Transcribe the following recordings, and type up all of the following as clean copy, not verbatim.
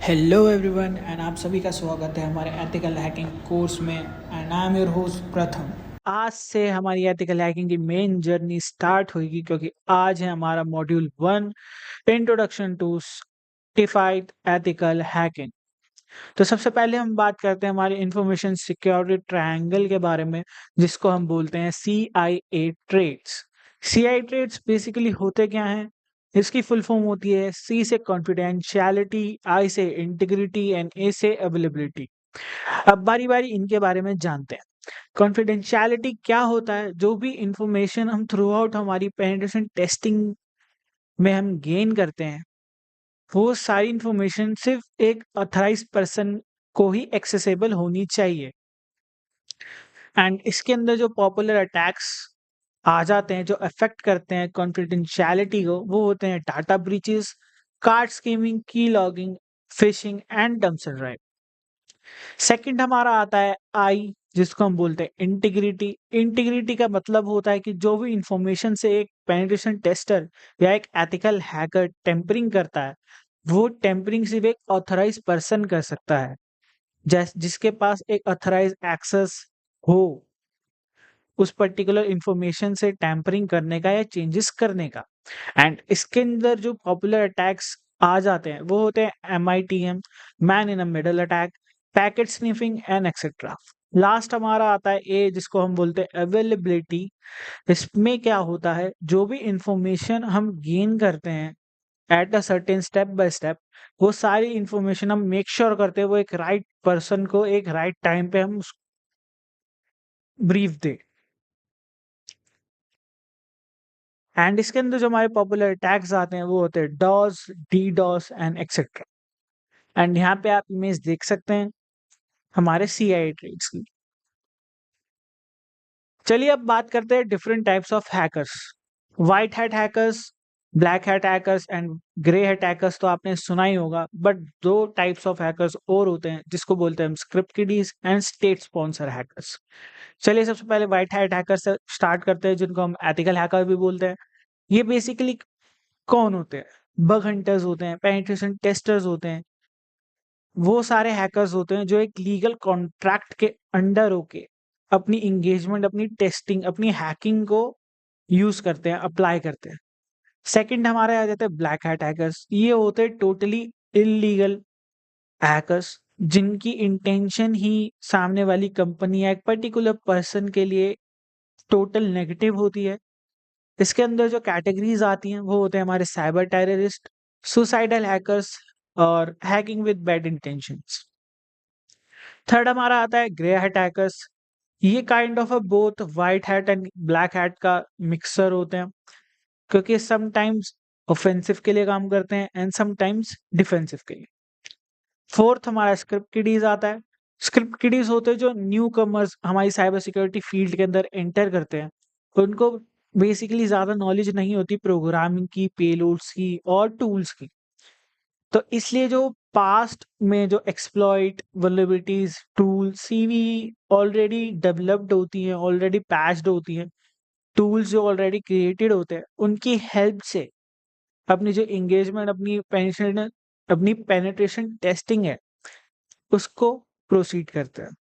Hello everyone and आप सभी का स्वागत है हमारे एथिकल हैकिंग कोर्स में and I am your host Pratham. आज से हमारी एथिकल हैकिंग की मेन जर्नी स्टार्ट होगी क्योंकि आज है हमारा module 1 introduction to certified ethical hacking. तो सबसे पहले हम बात करते हैं हमारे इंफॉर्मेशन सिक्योरिटी ट्रायंगल के बारे में, जिसको हम बोलते हैं CIA triads. CIA triads basically होते क्या हैं? इसकी फुल फॉर्म होती है C से कॉन्फिडेंशियलिटी, I से इंटीग्रिटी एंड A से अवेलेबिलिटी। अब बारी बारी इनके बारे में जानते हैं। कॉन्फिडेंशियलिटी क्या होता है? जो भी इंफॉर्मेशन हम थ्रू आउट हमारी पेनिट्रेशन टेस्टिंग में हम गेन करते हैं, वो सारी इंफॉर्मेशन सिर्फ एक ऑथराइज पर्सन को ही एक्सेसिबल होनी चाहिए। एंड इसके अंदर जो पॉपुलर अटैक्स आ जाते हैं जो अफेक्ट करते हैं कॉन्फिडेंशियलिटी को, वो होते हैं डाटा ब्रीचेस, कार्ड स्कीमिंग, की logging, fishing and dumpster drive. Second हमारा आता है आई, जिसको हम बोलते हैं इंटीग्रिटी। इंटीग्रिटी का मतलब होता है कि जो भी इंफॉर्मेशन से एक पेनिट्रेशन टेस्टर या एक एथिकल हैकर टेम्परिंग करता है, वो टेम्परिंग सिर्फ एक ऑथराइज पर्सन कर सकता है, जिसके पास एक ऑथराइज एक्सेस हो उस पर्टिकुलर इंफॉर्मेशन से टैम्परिंग करने का या चेंजेस करने का। एंड इसके अंदर जो पॉपुलर अटैक्स आ जाते हैं वो होते हैं MITM, man in a middle attack, packet sniffing and etcetera. Last हमारा आता है ए, जिसको हम बोलते हैं अवेलेबिलिटी। इसमें क्या होता है, जो भी इंफॉर्मेशन हम गेन करते हैं at a certain step by step, वो सारी इंफॉर्मेशन हम मेक श्योर करते हैं वो एक राइट पर्सन को एक राइट टाइम पे हम ब्रीफ दे। एंड इसके अंदर जो हमारे पॉपुलर टैग्स आते हैं वो होते हैं DoS, DDoS and etcetera. And यहाँ पे आप इमेज देख सकते हैं हमारे CIA ट्रेड्स की। चलिए अब बात करते हैं different types of hackers. White hat hackers, black hat hackers and grey hat hackers तो आपने सुना ही होगा, बट दो टाइप्स ऑफ हैकर्स और होते हैं जिसको बोलते हैं हम script kiddies and state sponsor hackers. चलिए सबसे पहले व्हाइट हैट हैकर से स्टार्ट करते हैं, जिनको हम एथिकल हैकर भी बोलते हैं। ये बेसिकली कौन होते हैं? बग हंटर्स होते हैं, पेनिट्रेशन टेस्टर्स होते हैं। वो सारे हैकर्स होते हैं जो एक लीगल कॉन्ट्रैक्ट के अंडर होके अपनी इंगेजमेंट, अपनी टेस्टिंग, अपनी हैकिंग को यूज करते हैं, अप्लाई करते हैं। सेकंड हमारे आ जाते हैं ब्लैक हैट हैकर्स। ये होते हैं टोटली इलीगल हैकर्स, जिनकी इंटेंशन ही सामने वाली कंपनी या एक पर्टिकुलर पर्सन के लिए टोटल नेगेटिव होती है। इसके अंदर जो कैटेगरीज आती हैं वो होते हैं हमारे साइबर टेररिस्ट, सुसाइडल हैकर्स और hacking with bad intentions. Third हमारा आता है ग्रे हैट हैकर्स। ये kind of a both white hat and black hat का मिक्सर होते हैं, क्योंकि समटाइम्स ऑफेंसिव के लिए काम करते हैं एंड समटाइम्स डिफेंसिव के लिए। फोर्थ हमारा स्क्रिप्ट किडीज आता है। स्क्रिप्ट किडीज होते हैं जो न्यू कमर्स हमारी साइबर सिक्योरिटी फील्ड के अंदर एंटर करते हैं। उनको बेसिकली ज्यादा नॉलेज नहीं होती प्रोग्रामिंग की, पेलोड्स की और टूल्स की। तो इसलिए जो पास्ट में जो exploit vulnerabilities tool CV already developed होती हैं, ऑलरेडी पैच्ड होती हैं, टूल्स जो ऑलरेडी क्रिएटेड होते हैं, उनकी हेल्प से अपनी जो एंगेजमेंट, अपनी पेनिट्रेशन टेस्टिंग है, उसको प्रोसीड करते हैं।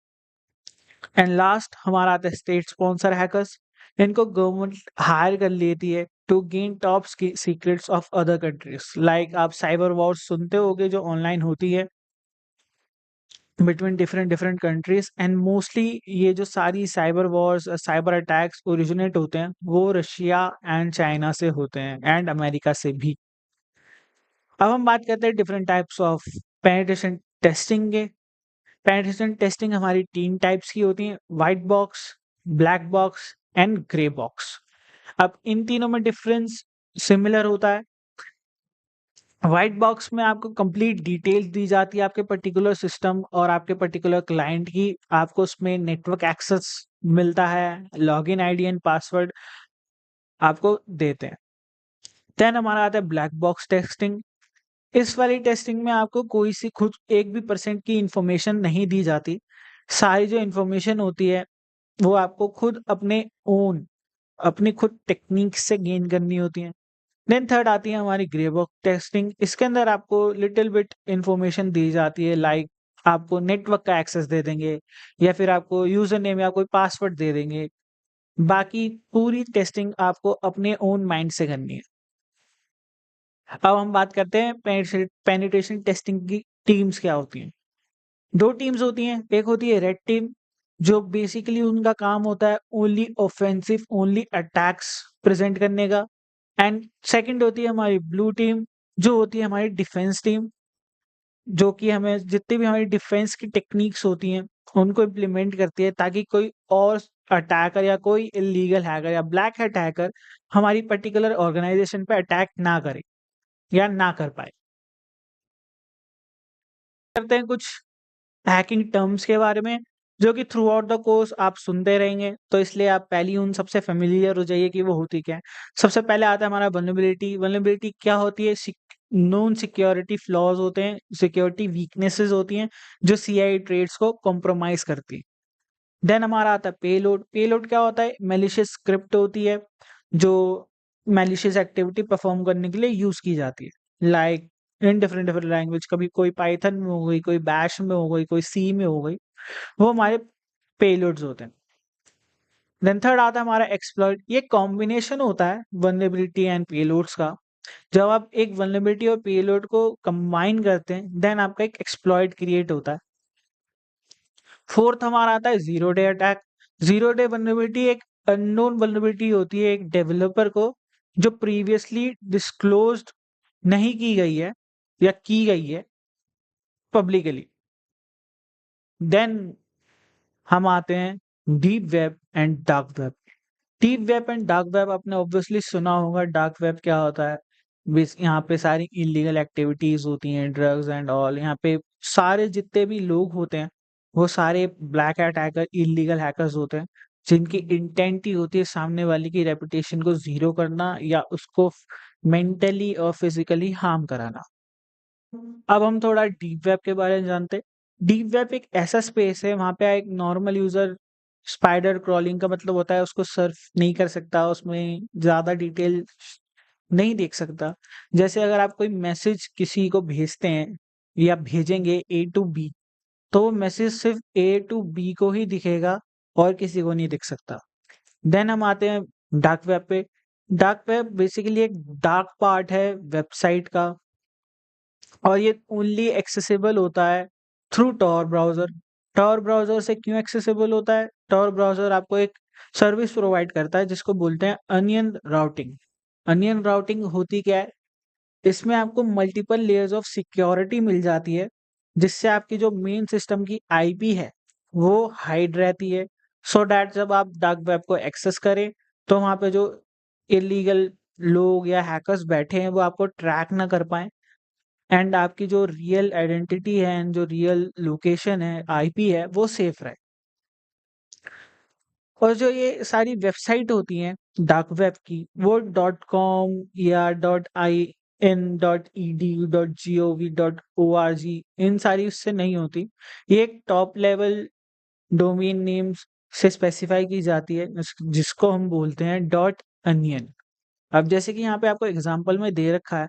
एंड लास्ट हमारा आता है स्टेट स्पॉन्सर हैकर्स। इनको गवर्नमेंट हायर कर लेती है to gain top secrets of other countries. Like आप साइबर वॉर सुनते होगे जो ऑनलाइन होती है between different different countries, and mostly ये जो सारी cyber wars, cyber attacks originate होते हैं वो रशिया एंड चाइना से होते हैं एंड अमेरिका से भी। अब हम बात करते हैं different types of penetration testing के। पेनिट्रेशन टेस्टिंग हमारी तीन टाइप्स की होती है, white box, black box and grey box. अब इन तीनों में डिफरेंस सिमिलर होता है। व्हाइट बॉक्स में आपको कंप्लीट डिटेल्स दी जाती है आपके पर्टिकुलर सिस्टम और आपके पर्टिकुलर क्लाइंट की। आपको उसमें नेटवर्क एक्सेस मिलता है, लॉगिन आईडी एंड पासवर्ड आपको देते हैं। देन हमारा आता है ब्लैक बॉक्स टेस्टिंग। इस वाली टेस्टिंग में आपको कोई सी खुद 1% की इंफॉर्मेशन नहीं दी जाती। सारी जो इंफॉर्मेशन होती है वो आपको खुद अपने ओन, अपनी खुद टेक्निक से गेन करनी होती है। देन थर्ड आती है हमारी ग्रे बॉक्स टेस्टिंग। इसके अंदर आपको लिटिल बिट इंफॉर्मेशन दी जाती है, लाइक आपको नेटवर्क का एक्सेस दे देंगे या फिर आपको यूजर नेम या कोई पासवर्ड दे देंगे। बाकी पूरी टेस्टिंग आपको अपने ओन माइंड से करनी है। अब हम बात करते हैं पेनिट्रेशन टेस्टिंग की टीम्स क्या होती हैं। दो टीम्स होती हैं, एक होती है रेड टीम जो बेसिकली उनका काम होता है only offensive, only attacks present करने का। एंड सेकंड होती है हमारी ब्लू टीम जो होती है हमारी डिफेंस टीम, जो कि हमें जितनी भी हमारी डिफेंस की टेक्निक्स होती हैं उनको इम्प्लीमेंट करती है ताकि कोई और अटैकर या कोई इलीगल हैकर या ब्लैक हैट हैकर हमारी पर्टिकुलर ऑर्गेनाइजेशन पे अटैक ना करे या ना कर पाए। करते हैं कुछ हैकिंग टर्म्स के बारे में जो कि थ्रू आउट द कोर्स आप सुनते रहेंगे, तो इसलिए आप पहली उन सबसे फेमिलियर हो जाइए कि वो होती क्या है। सबसे पहले आता है हमारा वल्नरेबिलिटी। वल्नरेबिलिटी क्या होती है? नोन सिक्योरिटी फ्लॉज होते हैं, सिक्योरिटी वीकनेसेस होती हैं जो सीआई ट्रेड्स को कॉम्प्रोमाइज करती है। देन हमारा आता है पेलोड। पेलोड क्या होता है? मैलिशियस स्क्रिप्ट होती है जो मैलिशियस एक्टिविटी परफॉर्म करने के लिए यूज की जाती है, like in different different language. कभी कोई पाइथन में हो गई, कोई बैश में हो गई, कोई सी में हो गई, वो हमारे पेलोड्स होते हैं। देन थर्ड आता है हमारा एक्सप्लॉइट। ये कॉम्बिनेशन होता है वल्नरेबिलिटी एंड पेलोड्स का। जब आप एक वल्नरेबिलिटी और पेलोड को कंबाइन करते हैं देन आपका एक एक्सप्लॉइट क्रिएट होता है। फोर्थ हमारा आता है zero day attack. Zero day vulnerability एक अननोन वल्नरेबिलिटी होती है एक डेवलपर को जो प्रीवियसली डिस्क्लोज्ड नहीं की गई है या की गई है पब्लिकली। देन हम आते हैं deep web and dark web. Deep web and dark web आपने ऑब्वियसली सुना होगा। डार्क वेब क्या होता है? यहाँ पे सारी इलीगल एक्टिविटीज होती हैं, ड्रग्स एंड ऑल। यहाँ पे सारे जितने भी लोग होते हैं वो सारे black hat hacker, illegal hackers होते हैं जिनकी इंटेंट ही होती है सामने वाले की रेपुटेशन को जीरो करना या उसको मेंटली और फिजिकली हार्म कराना। अब हम थोड़ा डीप वेब के बारे में जानते हैं। डीप वेब एक ऐसा स्पेस है वहां पे एक नॉर्मल यूजर स्पाइडर क्रॉलिंग का मतलब होता है उसको सर्फ नहीं कर सकता, उसमें ज्यादा डिटेल नहीं देख सकता। जैसे अगर आप कोई मैसेज किसी को भेजते हैं या भेजेंगे ए टू बी, तो वो मैसेज सिर्फ ए टू बी को ही दिखेगा और किसी को नहीं दिख सकता। देन हम आते हैं डार्क वेब पे। डार्क वेब बेसिकली एक डार्क पार्ट है वेबसाइट का और ये ओनली एक्सेसिबल होता है through Tor browser. Tor browser से क्यों एक्सेसिबल होता है? टॉर ब्राउजर आपको एक सर्विस प्रोवाइड करता है जिसको बोलते हैं अनियन राउटिंग। अनियन राउटिंग होती क्या है? इसमें आपको मल्टीपल लेयर्स ऑफ सिक्योरिटी मिल जाती है जिससे आपकी जो मेन सिस्टम की आईपी है वो हाइड रहती है, सो दैट जब आप डार्क वेब को एक्सेस करें तो वहां पे जो इलीगल लोग या हैकर्स बैठे हैं वो आपको ट्रैक ना कर पाए एंड आपकी जो रियल आइडेंटिटी है एंड जो रियल लोकेशन है, आईपी है, वो सेफ रहे। और जो ये सारी वेबसाइट होती हैं डार्क वेब की वो डॉट कॉम या dot I N dot E D U dot G O V dot O R G इन सारी उससे नहीं होती। ये एक टॉप लेवल डोमेन नेम्स से स्पेसिफाई की जाती है जिसको हम बोलते हैं डॉट अनियन। अब जैसे कि यहाँ पे आपको एग्जांपल में दे रखा है,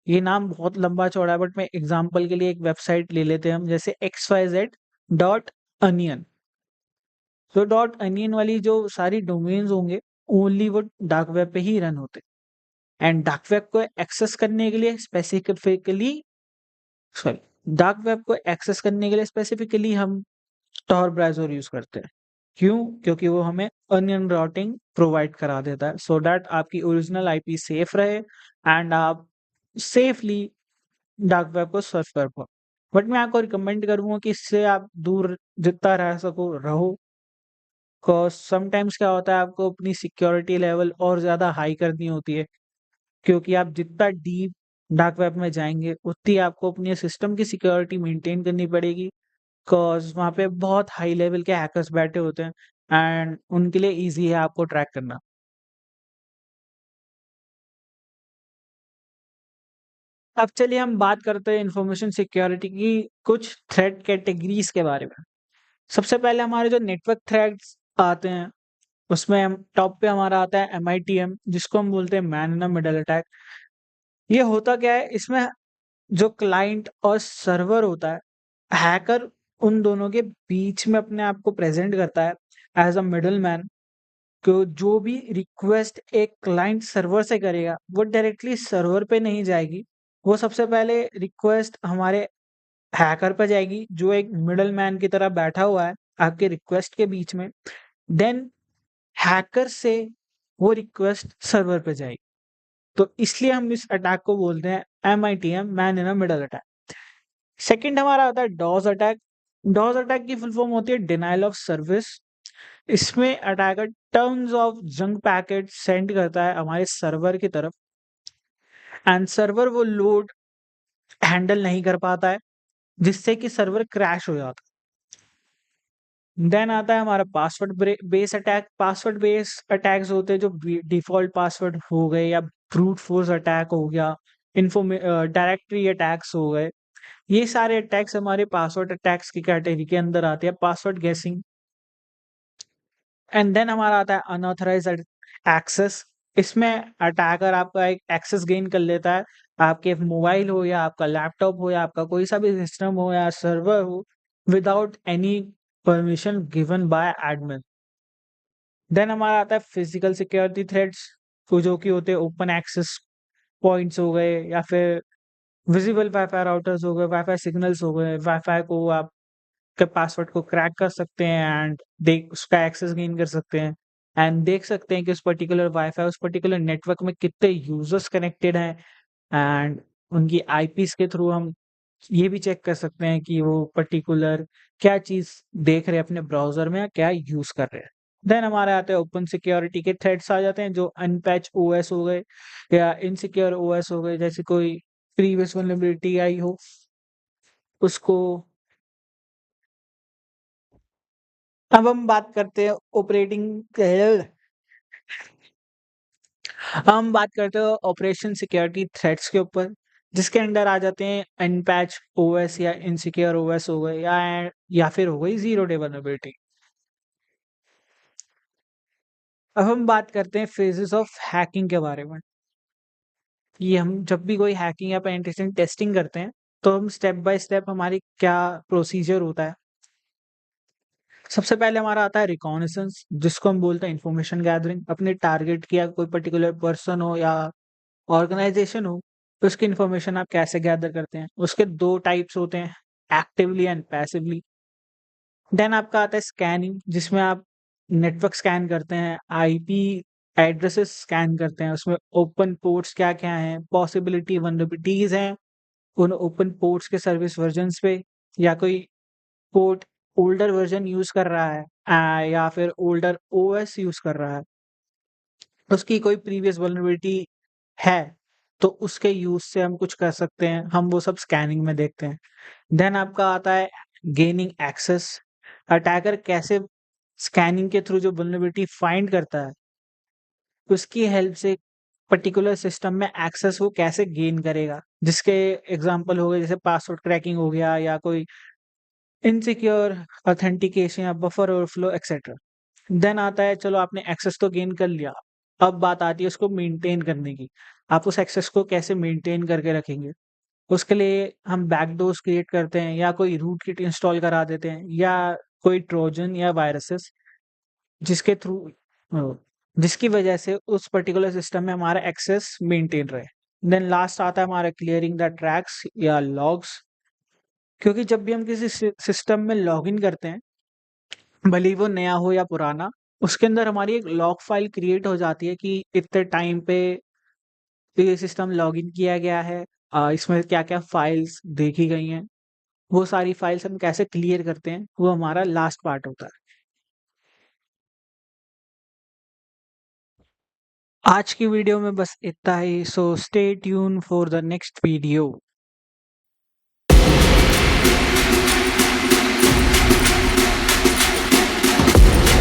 ये नाम बहुत लंबा चौड़ा है बट मैं एग्जांपल के लिए एक वेबसाइट ले लेते हैं हम, जैसे XYZ डॉट अनियन। तो डॉट अनियन वाली जो सारी डोमेन्स होंगे ओनली वो डार्क वेब पे ही रन होते हैं। एंड डार्क वेब को एक्सेस करने के लिए स्पेसिफिकली सॉरी डार्क वेब को एक्सेस करने के लिए स्पेसिफिकली हम टॉर ब्राउज़र यूज करते हैं। क्यों? क्योंकि वो हमें अनियन राउटिंग प्रोवाइड करा देता है सो दैट आपकी ओरिजिनल आईपी सेफ रहे एंड आप सेफली डार्क वेब को सर्च कर पाओ। बट मैं आपको रिकमेंड करूंगा कि इससे आप दूर जितना रह सको रहो। बिकॉज समटाइम्स क्या होता है आपको अपनी सिक्योरिटी लेवल और ज़्यादा हाई करनी होती है, क्योंकि आप जितना डीप डार्क वेब में जाएंगे उतनी आपको अपनी सिस्टम की सिक्योरिटी मेंटेन करनी पड़ेगी। बिकॉज वहाँ पे बहुत हाई लेवल के हैकर्स बैठे होते हैं एंड उनके लिए ईजी है आपको ट्रैक करना। अब चलिए हम बात करते हैं इंफॉर्मेशन सिक्योरिटी की कुछ थ्रेट कैटेगरीज के बारे में। सबसे पहले हमारे जो नेटवर्क थ्रेट्स आते हैं उसमें हम टॉप पे हमारा आता है MITM, जिसको हम बोलते हैं man in the middle attack. ये होता क्या है, इसमें जो क्लाइंट और सर्वर होता है, हैकर उन दोनों के बीच में अपने आप को प्रेजेंट करता है एज अ मिडल मैन। को जो भी रिक्वेस्ट एक क्लाइंट सर्वर से करेगा वो डायरेक्टली सर्वर पे नहीं जाएगी, वो सबसे पहले रिक्वेस्ट हमारे हैकर पे जाएगी, जो एक मिडल मैन की तरह बैठा हुआ है आपके रिक्वेस्ट के बीच में। देन हैकर से वो रिक्वेस्ट सर्वर पे जाएगी। तो इसलिए हम इस अटैक को बोलते हैं MITM, man in a middle attack. Second हमारा आता है डॉस अटैक। डॉस अटैक की फुल फॉर्म होती है डिनाइल ऑफ सर्विस। इसमें attacker terms of junk packet send करता है हमारे सर्वर की तरफ, एंड सर्वर वो लोड हैंडल नहीं कर पाता है, जिससे कि सर्वर क्रैश हो जाता है। देन आता है हमारा password base attack. Password base attacks होते हैं जो डिफॉल्ट पासवर्ड हो गए, या ब्रूट फोर्स अटैक हो गया, डायरेक्टरी अटैक्स हो गए। ये सारे अटैक्स हमारे पासवर्ड अटैक्स की कैटेगरी के अंदर आते हैं। पासवर्ड गेसिंग। एंड देन हमारा आता है अनऑथराइज्ड एक्सेस। इसमें अटैकर आपका एक एक्सेस गेन कर लेता है, आपके मोबाइल हो या आपका लैपटॉप हो या आपका कोई सा भी सिस्टम हो या सर्वर हो, without any permission given by admin. Then हमारा आता है फिजिकल सिक्योरिटी थ्रेड्स, जो कि होते हैं ओपन एक्सेस पॉइंट्स हो गए, या फिर विजिबल वाईफाई राउटर्स हो गए, वाईफाई सिग्नल्स हो गए। वाईफाई को आप के पासवर्ड को क्रैक कर सकते हैं एंड देख उसका एक्सेस गेन कर सकते हैं, एंड देख सकते हैं कि उस पर्टिकुलर वाईफाई उस पर्टिकुलर नेटवर्क में कितने यूजर्स कनेक्टेड हैं, एंड उनकी आईपीस के थ्रू हम ये भी चेक कर सकते हैं कि वो पर्टिकुलर क्या चीज देख रहे हैं अपने ब्राउजर में या क्या यूज कर रहे हैं। देन हमारे आते हैं ओपन सिक्योरिटी के थ्रेड्स आ जाते हैं, जो अनपैच ओएस हो गए या इनसिक्योर ओएस हो गए, जैसे कोई प्रीवियस वल्नरेबिलिटी आई हो उसको। अब हम बात करते हैं ऑपरेटिंग हम बात करते हैं ऑपरेशन सिक्योरिटी थ्रेट्स के ऊपर, जिसके अंडर आ जाते हैं अनपैच ओएस या इनसिक्योर ओएस हो गए, या फिर हो गई जीरो डे वल्नरेबिलिटी। अब हम बात करते हैं फेजेस ऑफ हैकिंग के बारे में। कि हम जब भी कोई हैकिंग या पेनिट्रेशन टेस्टिंग करते हैं, तो हम स्टेप बाय स्टेप हमारी क्या प्रोसीजर होता है। सबसे पहले हमारा आता है रिकॉनेसेंस, जिसको हम बोलते हैं इन्फॉर्मेशन गैदरिंग। अपने टारगेट किया कोई पर्टिकुलर पर्सन हो या ऑर्गेनाइजेशन हो, तो उसकी इन्फॉर्मेशन आप कैसे गैदर करते हैं। उसके दो टाइप्स होते हैं, एक्टिवली एंड पैसिवली। देन आपका आता है स्कैनिंग, जिसमें आप नेटवर्क स्कैन करते हैं, आईपी एड्रेसेस स्कैन करते हैं, उसमें ओपन पोर्ट्स क्या क्या हैं, पॉसिबिलिटी वनरेबिलिटीज हैं उन ओपन पोर्ट्स के सर्विस वर्जन्स पे, या कोई पोर्ट ओल्डर वर्जन यूज कर रहा है, या फिर ओल्डर ओएस यूज कर रहा है, उसकी कोई प्रीवियस वल्नरेबिलिटी है, तो उसके यूज से हम कुछ कर सकते हैं, हम वो सब स्कैनिंग में देखते हैं। देन आपका आता है गेनिंग एक्सेस। अटैकर कैसे स्कैनिंग के थ्रू जो वल्नरेबिलिटी फाइंड करता है, उसकी हेल्प से पर्टिकुलर सिस्टम में एक्सेस वो कैसे गेन करेगा, जिसके एग्जांपल हो गए जैसे पासवर्ड क्रैकिंग हो गया, या कोई इनसिक्योर ऑथेंटिकेशन या बफर ओवरफ्लो एक्सेट्रा। देन आता है, चलो आपने एक्सेस तो गेन कर लिया, अब बात आती है उसको मेंटेन करने की। आप उस एक्सेस को कैसे मेंटेन करके रखेंगे। उसके लिए हम बैकडोर्स क्रिएट करते हैं, या कोई रूट किट इंस्टॉल करा देते हैं, या कोई ट्रोजन या वायरसेस, जिसके थ्रू जिसकी वजह से उस पर्टिकुलर सिस्टम में हमारा एक्सेस मेंटेन रहे। देन लास्ट आता है हमारा क्लियरिंग द ट्रैक्स या लॉग्स। क्योंकि जब भी हम किसी सिस्टम में लॉगिन करते हैं, भले ही वो नया हो या पुराना, उसके अंदर हमारी एक लॉग फाइल क्रिएट हो जाती है कि इतने टाइम पे ये सिस्टम लॉगिन किया गया है, इसमें क्या क्या फाइल्स देखी गई हैं। वो सारी फाइल्स हम कैसे क्लियर करते हैं, वो हमारा लास्ट पार्ट होता है। आज की वीडियो में बस इतना ही, so stay tune for the next video.